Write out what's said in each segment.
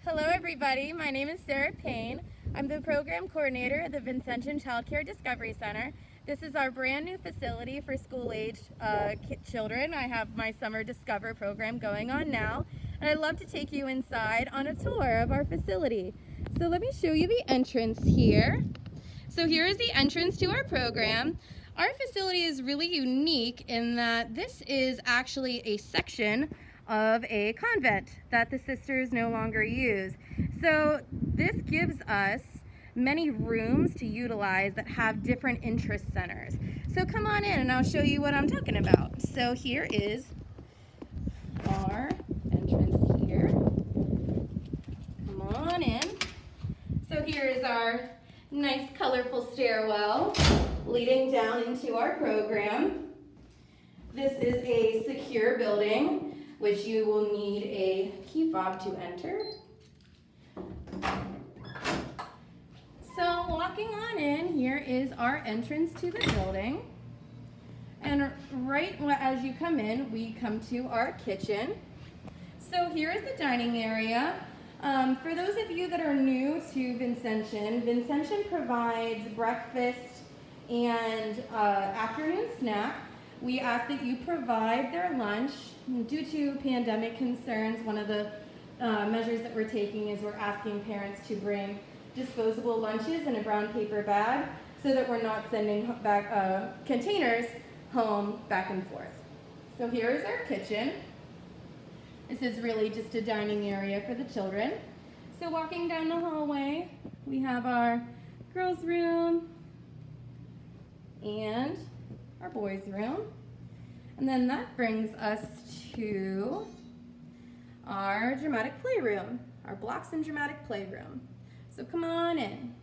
Hello everybody, my name is Sarah Payne. I'm the program coordinator at the Vincentian Child Care Discovery Center. This is our brand new facility for school-aged children. I have my Summer Discover program going on now, and I'd love to take you inside on a tour of our facility. So let me show you the entrance here. So here is the entrance to our program. Our facility is really unique in that this is actually a section of a convent that the sisters no longer use. So this gives us many rooms to utilize that have different interest centers. So come on in and I'll show you what I'm talking about. So here is our entrance here. Come on in. So here is our nice colorful stairwell leading down into our program. This is a secure building which you will need a key fob to enter. So walking on in, here is our entrance to the building. And right as you come in, we come to our kitchen. So here is the dining area. For those of you that are new to Vincentian provides breakfast and afternoon snack. We ask that you provide their lunch. Due to pandemic concerns, one of the measures that we're taking is we're asking parents to bring disposable lunches in a brown paper bag so that we're not sending back containers home back and forth. So here is our kitchen. This is really just a dining area for the children. So walking down the hallway, we have our girls' room and our boys' room. And then that brings us to our dramatic playroom, our blocks and dramatic playroom. So come on in.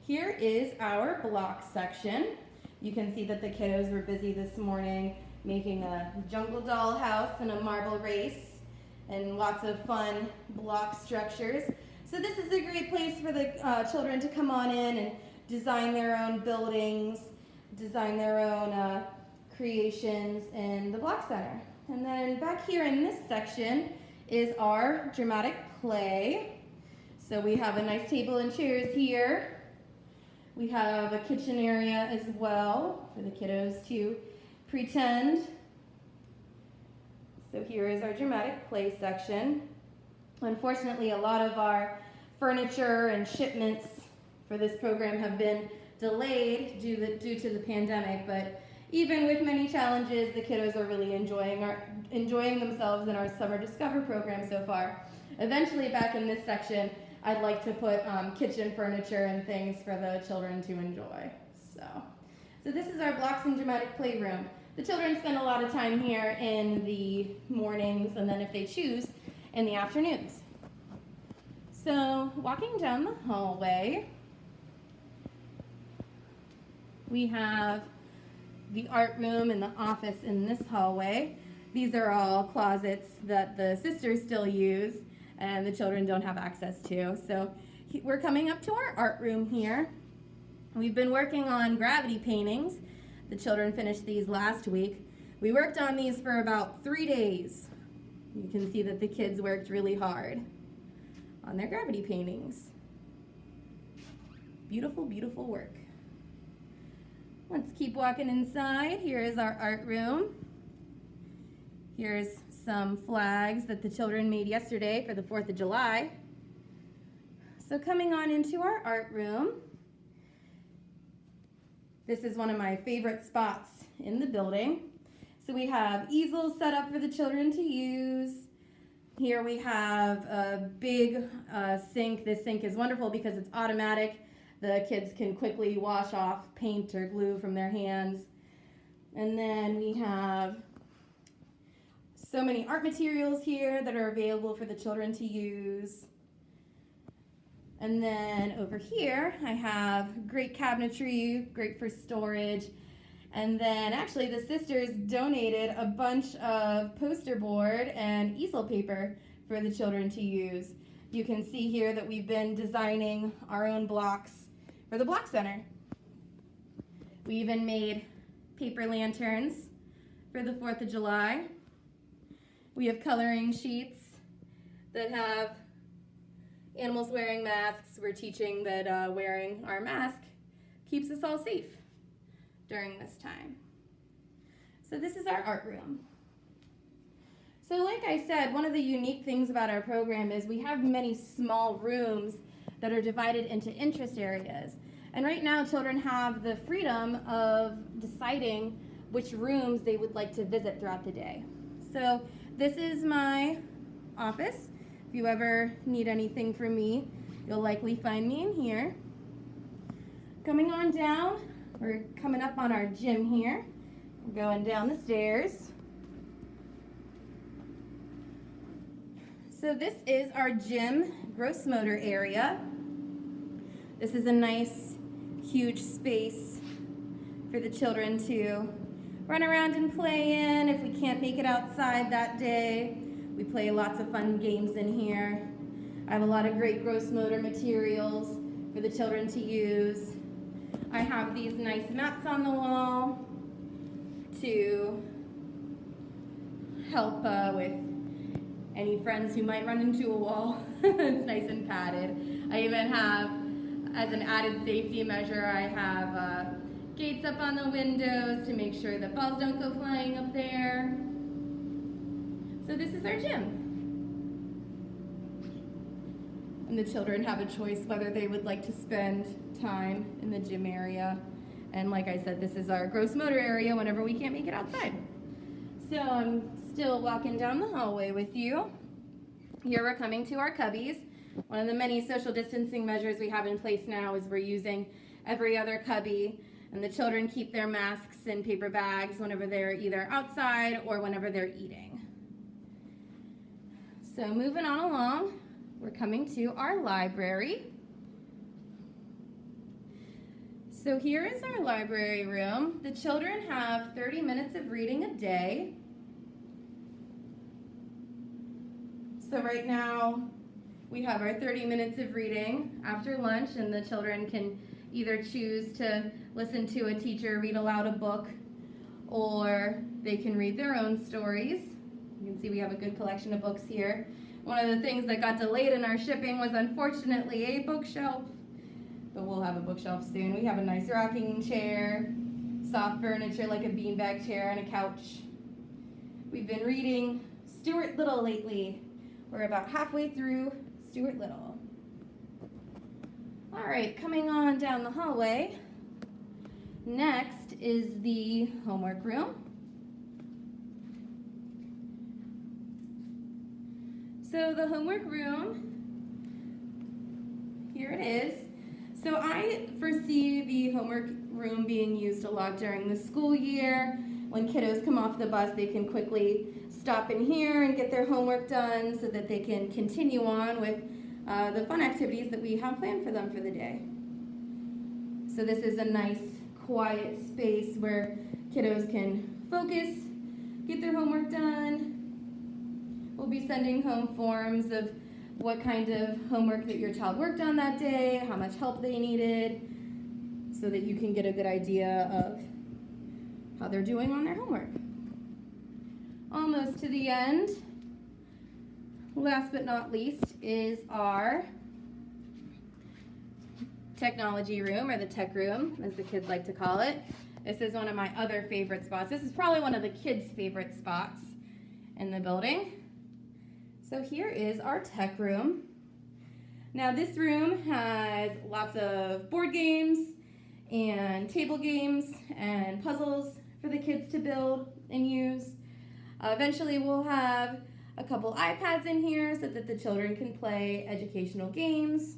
Here is our block section. You can see that the kiddos were busy this morning making a jungle doll house and a marble race and lots of fun block structures. So this is a great place for the children to come on in and design their own buildings, design their own creations in the block center. And then back here in this section is our dramatic play. So we have a nice table and chairs here. We have a kitchen area as well for the kiddos to pretend. So here is our dramatic play section. Unfortunately, a lot of our furniture and shipments for this program have been delayed due to the pandemic, but even with many challenges, the kiddos are really enjoying themselves in our Summer Discover program so far. Eventually, back in this section, I'd like to put kitchen furniture and things for the children to enjoy. So this is our blocks and dramatic playroom. The children spend a lot of time here in the mornings, and then if they choose, in the afternoons. So walking down the hallway, we have the art room and the office in this hallway. These are all closets that the sisters still use and the children don't have access to. So we're coming up to our art room here. We've been working on gravity paintings. The children finished these last week. We worked on these for about 3 days. You can see that the kids worked really hard on their gravity paintings. Beautiful, beautiful work. Let's keep walking inside. Here is our art room. Here's some flags that the children made yesterday for the 4th of July. So coming on into our art room, this is one of my favorite spots in the building. So we have easels set up for the children to use. Here we have a big sink. This sink is wonderful because it's automatic. The kids can quickly wash off paint or glue from their hands. And then we have so many art materials here that are available for the children to use. And then over here, I have great cabinetry, great for storage. And then actually the sisters donated a bunch of poster board and easel paper for the children to use. You can see here that we've been designing our own blocks for the block center. We even made paper lanterns for the 4th of July. We have coloring sheets that have animals wearing masks, we're teaching that wearing our mask keeps us all safe during this time. So this is our art room. So like I said, one of the unique things about our program is we have many small rooms that are divided into interest areas. And right now, children have the freedom of deciding which rooms they would like to visit throughout the day. So this is my office. If you ever need anything from me, you'll likely find me in here. Coming on down, we're coming up on our gym here. We're going down the stairs. So this is our gym gross motor area. This is a nice, huge space for the children to run around and play in. If we can't make it outside that day, we play lots of fun games in here. I have a lot of great gross motor materials for the children to use. I have these nice mats on the wall to help with any friends who might run into a wall. It's nice and padded. I even have, as an added safety measure, I have gates up on the windows to make sure that balls don't go flying up there. So this is our gym. And the children have a choice whether they would like to spend time in the gym area. And like I said, this is our gross motor area whenever we can't make it outside. So I'm still walking down the hallway with you. Here we're coming to our cubbies. One of the many social distancing measures we have in place now is we're using every other cubby, and the children keep their masks in paper bags whenever they're either outside or whenever they're eating. So moving on along, we're coming to our library. So here is our library room. The children have 30 minutes of reading a day. So right now we have our 30 minutes of reading after lunch, and the children can either choose to listen to a teacher read aloud a book, or they can read their own stories. You can see we have a good collection of books here. One of the things that got delayed in our shipping was unfortunately a bookshelf, but we'll have a bookshelf soon. We have a nice rocking chair, soft furniture like a beanbag chair, and a couch. We've been reading Stuart Little lately. We're about halfway through Stuart Little. All right, coming on down the hallway. Next is the homework room. So the homework room, here it is. So I foresee the homework room being used a lot during the school year. When kiddos come off the bus, they can quickly stop in here and get their homework done so that they can continue on with the fun activities that we have planned for them for the day. So this is a nice, quiet space where kiddos can focus, get their homework done. We'll be sending home forms of what kind of homework that your child worked on that day, how much help they needed, so that you can get a good idea of how they're doing on their homework. Almost to the end, last but not least, is our technology room, or the tech room, as the kids like to call it. This is one of my other favorite spots. This is probably one of the kids' favorite spots in the building. So here is our tech room. Now this room has lots of board games and table games and puzzles for the kids to build and use. Eventually we'll have a couple iPads in here so that the children can play educational games.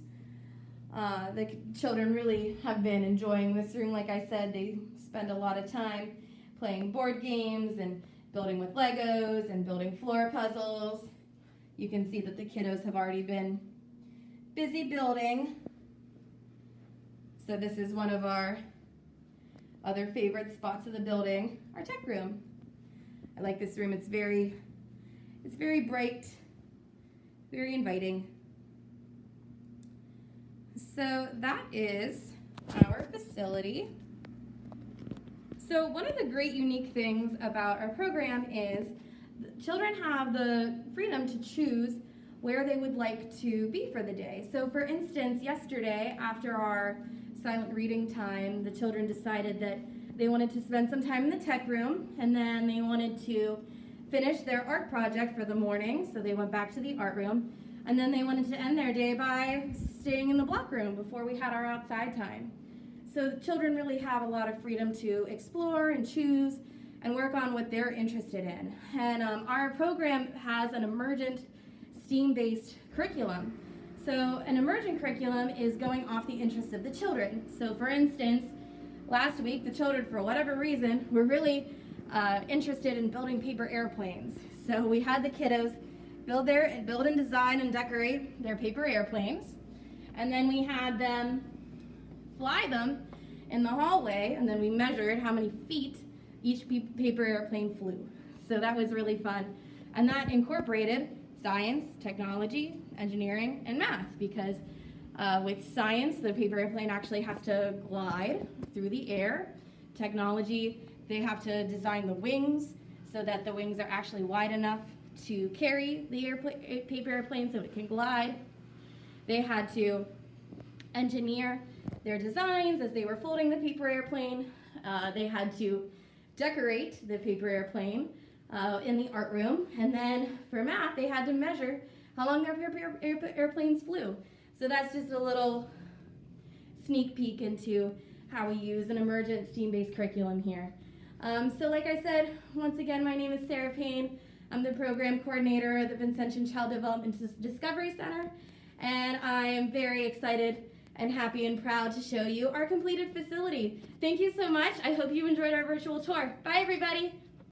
The children really have been enjoying this room. Like I said, they spend a lot of time playing board games and building with Legos and building floor puzzles. You can see that the kiddos have already been busy building. So this is one of our other favorite spots of the building, our tech room. I like this room. It's very bright, very inviting. So that is our facility. So one of the great unique things about our program is children have the freedom to choose where they would like to be for the day. So for instance, yesterday after our silent reading time, the children decided that they wanted to spend some time in the tech room, and then they wanted to finish their art project for the morning, so they went back to the art room, and then they wanted to end their day by staying in the block room before we had our outside time. So the children really have a lot of freedom to explore and choose and work on what they're interested in. And our program has an emergent STEAM-based curriculum. So an emergent curriculum is going off the interests of the children. So for instance, last week the children, for whatever reason, were really interested in building paper airplanes. So we had the kiddos build and design and decorate their paper airplanes. And then we had them fly them in the hallway, and then we measured how many feet each paper airplane flew. So that was really fun. And that incorporated science, technology, engineering, and math, because with science, the paper airplane actually has to glide through the air. Technology, they have to design the wings so that the wings are actually wide enough to carry the paper airplane so it can glide. They had to engineer their designs as they were folding the paper airplane. They had to decorate the paper airplane in the art room. And then for math, they had to measure how long their paper airplanes flew. So that's just a little sneak peek into how we use an emergent STEAM-based curriculum here. So like I said, once again, my name is Sarah Payne. I'm the program coordinator at the Vincentian Child Development Discovery Center, and I am very excited and happy and proud to show you our completed facility. Thank you so much. I hope you enjoyed our virtual tour. Bye, everybody.